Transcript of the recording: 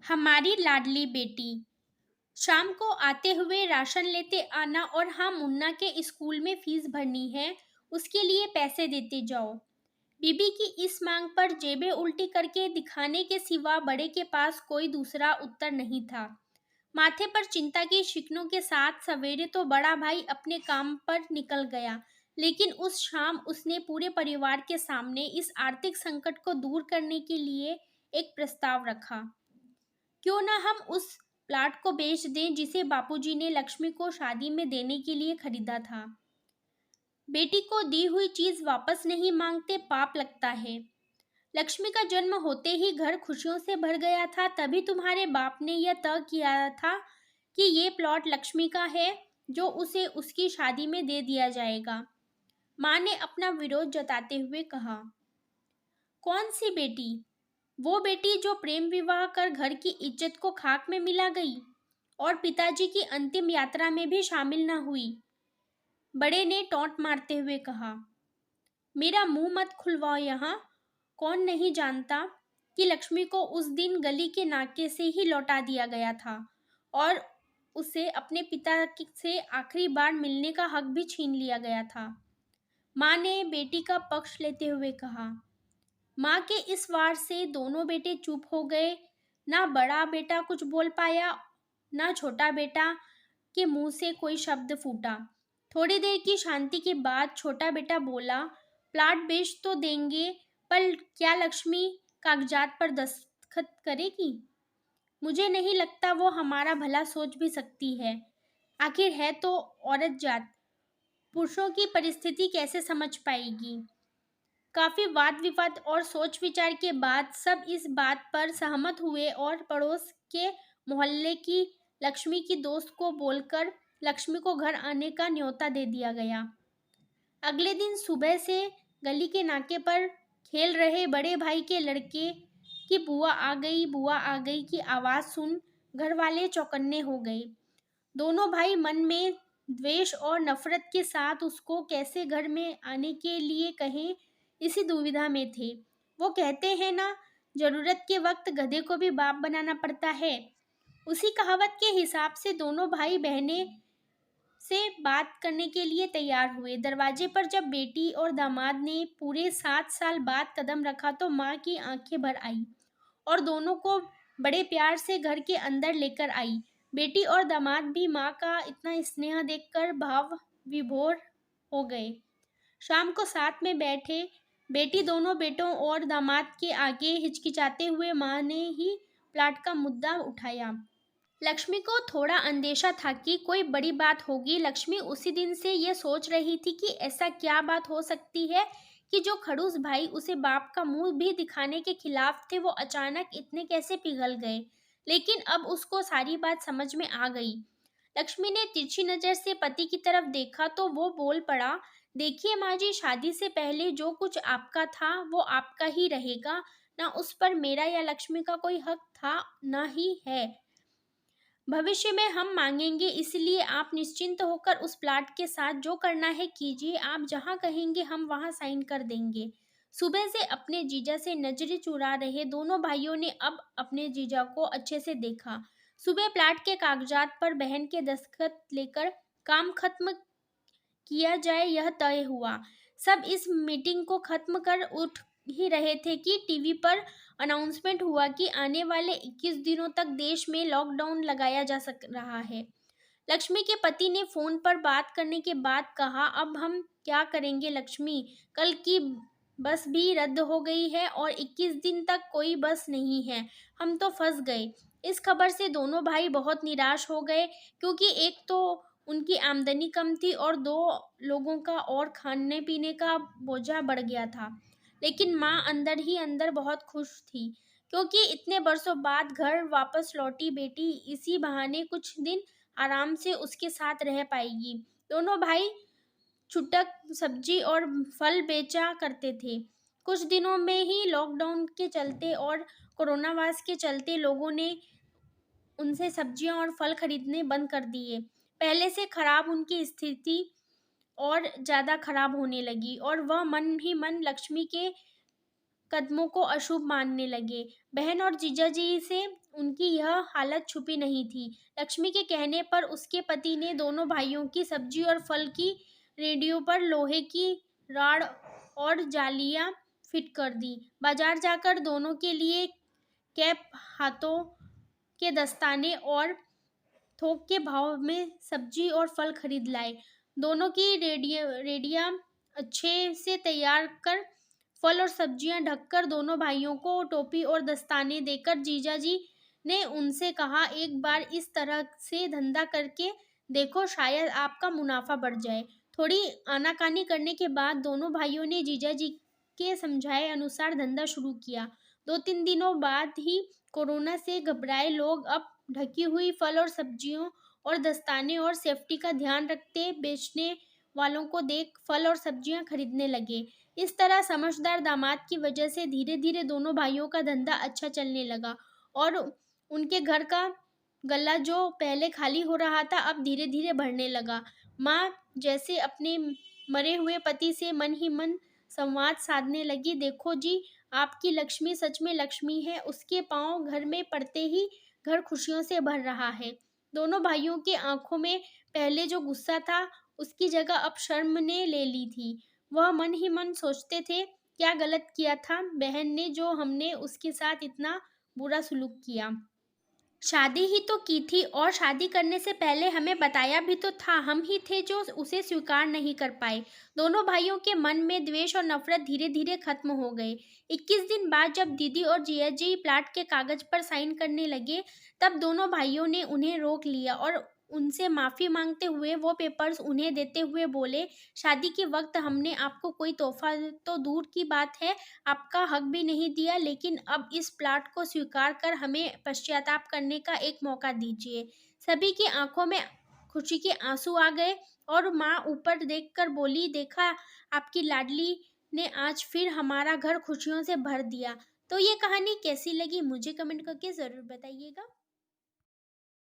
हमारी लाडली बेटी। शाम को आते हुए राशन लेते आना और हाँ, मुन्ना के स्कूल में फीस भरनी है, उसके लिए पैसे देते जाओ। बीबी की इस मांग पर जेबें उल्टी करके दिखाने के सिवा बड़े के पास कोई दूसरा उत्तर नहीं था। माथे पर चिंता की शिकनों के साथ सवेरे तो बड़ा भाई अपने काम पर निकल गया, लेकिन उस शाम उसने पूरे परिवार के सामने इस आर्थिक संकट को दूर करने के लिए एक प्रस्ताव रखा। क्यों ना हम उस प्लाट को बेच दें जिसे बापूजी ने लक्ष्मी को शादी में देने के लिए खरीदा था। बेटी को दी हुई चीज वापस नहीं मांगते पाप लगता है। लक्ष्मी का जन्म होते ही घर खुशियों से भर गया था, तभी तुम्हारे बाप ने यह तय किया था कि ये प्लॉट लक्ष्मी का है, जो उसे उसकी शादी में दे दिया जाएगा। माँ ने अपना विरोध जताते हुए कहा। कौन सी बेटी? वो बेटी जो प्रेम विवाह कर घर की इज्जत को खाक में मिला गई और पिताजी की अंतिम यात्रा में भी शामिल न हुई। बड़े ने टोंट मारते हुए कहा। मेरा मुंह मत खुलवाओ यहाँ। कौन नहीं जानता कि लक्ष्मी को उस दिन गली के नाके से ही लौटा दिया गया था और उसे अपने पिता से आखिरी बार मिलने का हक भी छीन लिया गया था। माँ ने बेटी का पक्ष लेते हुए कहा। माँ के इस वार से दोनों बेटे चुप हो गए। ना बड़ा बेटा कुछ बोल पाया, ना छोटा बेटा के मुंह से कोई शब्द फूटा। थोड़ी देर की शांति के बाद छोटा बेटा बोला, प्लाट बेच तो देंगे, पर क्या लक्ष्मी कागजात पर दस्तखत करेगी? मुझे नहीं लगता वो हमारा भला सोच भी सकती है। आखिर है तो औरत जात, पुरुषों की परिस्थिति कैसे समझ पाएगी? काफी वाद विवाद और सोच विचार के बाद सब इस बात पर सहमत हुए और पड़ोस के मोहल्ले की लक्ष्मी की दोस्त को बोलकर लक्ष्मी को घर आने का न्योता दे दिया गया। अगले दिन सुबह से गली के नाके पर खेल रहे बड़े भाई के लड़के की बुआ आ गई की आवाज सुन घर वाले चौकन्ने हो गए। दोनों भाई मन में द्वेष और नफरत के साथ उसको कैसे घर में आने के लिए कहें, इसी दुविधा में थे। वो कहते हैं ना, जरूरत के वक्त गधे को भी बाप बनाना पड़ता है। उसी कहावत के हिसाब से दोनों भाई बहनें से बात करने के लिए तैयार हुए। दरवाजे पर जब बेटी और दामाद ने पूरे 7 साल बाद कदम रखा तो माँ की आंखें भर आई और दोनों को बड़े प्यार से घर के अंदर लेकर आई। बेटी और दामाद भी माँ का इतना स्नेह देखकर भाव विभोर हो गए। शाम को साथ में बैठे बेटी दोनों बेटों और दामाद के आगे हिचकिचाते हुए माँ ने ही प्लाट का मुद्दा उठाया। लक्ष्मी को थोड़ा अंदेशा था कि कोई बड़ी बात होगी। लक्ष्मी उसी दिन से ये सोच रही थी कि ऐसा क्या बात हो सकती है कि जो खड़ूस भाई उसे बाप का मुंह भी दिखाने के खिलाफ थे, वो अचानक इतने कैसे पिघल गए। लेकिन अब उसको सारी बात समझ में आ गई। लक्ष्मी ने तिरछी नजर से पति की तरफ देखा तो वो बोल पड़ा, देखिए माँ जी, शादी से पहले जो कुछ आपका था वो आपका ही रहेगा। ना उस पर मेरा या लक्ष्मी का कोई हक था, ना ही है। भविष्य में हम मांगेंगे, इसलिए आप निश्चिंत होकर उस प्लाट के साथ जो करना है कीजिए। आप जहां कहेंगे हम वहां साइन कर देंगे। सुबह से अपने जीजा से नजरें चुरा रहे दोनों भाइयों ने अब अपने जीजा को अच्छे से देखा। सुबह प्लाट के कागजात पर बहन के दस्तखत लेकर काम खत्म किया जाए, यह तय हुआ। सब इस मीटिंग को खत्म कर उठ ही रहे थे कि टीवी पर अनाउंसमेंट हुआ कि आने वाले 21 दिनों तक देश में लॉकडाउन लगाया जा सक रहा है। लक्ष्मी के पति ने फोन पर बात करने के बाद कहा, अब हम क्या करेंगे लक्ष्मी, कल की बस भी रद्द हो गई है और 21 दिन तक कोई बस नहीं है। हम तो फंस गए। इस खबर से दोनों भाई बहुत निराश हो गए, क्योंकि एक तो उनकी आमदनी कम थी और दो लोगों का और खाने पीने का बोझा बढ़ गया था। लेकिन माँ अंदर ही अंदर बहुत खुश थी, क्योंकि इतने बरसों बाद घर वापस लौटी बेटी इसी बहाने कुछ दिन आराम से उसके साथ रह पाएगी। दोनों भाई छुटक सब्जी और फल बेचा करते थे। कुछ दिनों में ही लॉकडाउन के चलते और कोरोना वायरस के चलते लोगों ने उनसे सब्जियां और फल खरीदने बंद कर दिए। पहले से खराब उनकी स्थिति और ज्यादा खराब होने लगी और वह मन ही मन लक्ष्मी के कदमों को अशुभ मानने लगे। बहन और जीजाजी से उनकी यह हालत छुपी नहीं थी। लक्ष्मी के कहने पर उसके पति ने दोनों भाइयों की सब्जी और फल की रेडियो पर लोहे की राड और जालियां फिट कर दी। बाजार जाकर दोनों के लिए कैप, हाथों के दस्ताने और थोक के भाव में सब्जी और फल खरीद लाए। दोनों की रेडिया अच्छे से तैयार कर फल और सब्जियां ढककर दोनों भाइयों को टोपी और दस्ताने देकर जीजाजी ने उनसे कहा, एक बार इस तरह से धंधा करके देखो, शायद आपका मुनाफा बढ़ जाए। थोड़ी आनाकानी करने के बाद दोनों भाइयों ने जीजाजी के समझाए अनुसार धंधा शुरू किया। 2-3 दिनों बाद ही कोरोना से घबराए लोग अब ढकी हुई फल और सब्जियों और दस्ताने और सेफ्टी का ध्यान रखते बेचने वालों को देख फल और सब्जियां खरीदने लगे। इस तरह समझदार दामाद की वजह से धीरे धीरे दोनों भाइयों का धंधा अच्छा चलने लगा और उनके घर का गल्ला जो पहले खाली हो रहा था अब धीरे धीरे भरने लगा। माँ जैसे अपने मरे हुए पति से मन ही मन संवाद साधने लगी, देखो जी, आपकी लक्ष्मी सच में लक्ष्मी है, उसके पांव घर में पड़ते ही घर खुशियों से भर रहा है। दोनों भाइयों के आंखों में पहले जो गुस्सा था उसकी जगह अब शर्म ने ले ली थी। वह मन ही मन सोचते थे, क्या गलत किया था बहन ने जो हमने उसके साथ इतना बुरा सलूक किया। शादी ही तो की थी और शादी करने से पहले हमें बताया भी तो था, हम ही थे जो उसे स्वीकार नहीं कर पाए। दोनों भाइयों के मन में द्वेष और नफरत धीरे धीरे खत्म हो गए। 21 दिन बाद जब दीदी और जियाजी प्लाट के कागज पर साइन करने लगे, तब दोनों भाइयों ने उन्हें रोक लिया और उनसे माफी मांगते हुए वो पेपर्स उन्हें देते हुए बोले, शादी के वक्त हमने आपको कोई तोहफा तो दूर की बात है, आपका हक भी नहीं दिया, लेकिन अब इस प्लाट को स्वीकार कर हमें पश्चाताप करने का एक मौका दीजिए। सभी की आंखों में खुशी के आंसू आ गए और माँ ऊपर देखकर बोली, देखा, आपकी लाडली ने आज फिर हमारा घर खुशियों से भर दिया। तो ये कहानी कैसी लगी मुझे कमेंट करके ज़रूर बताइएगा।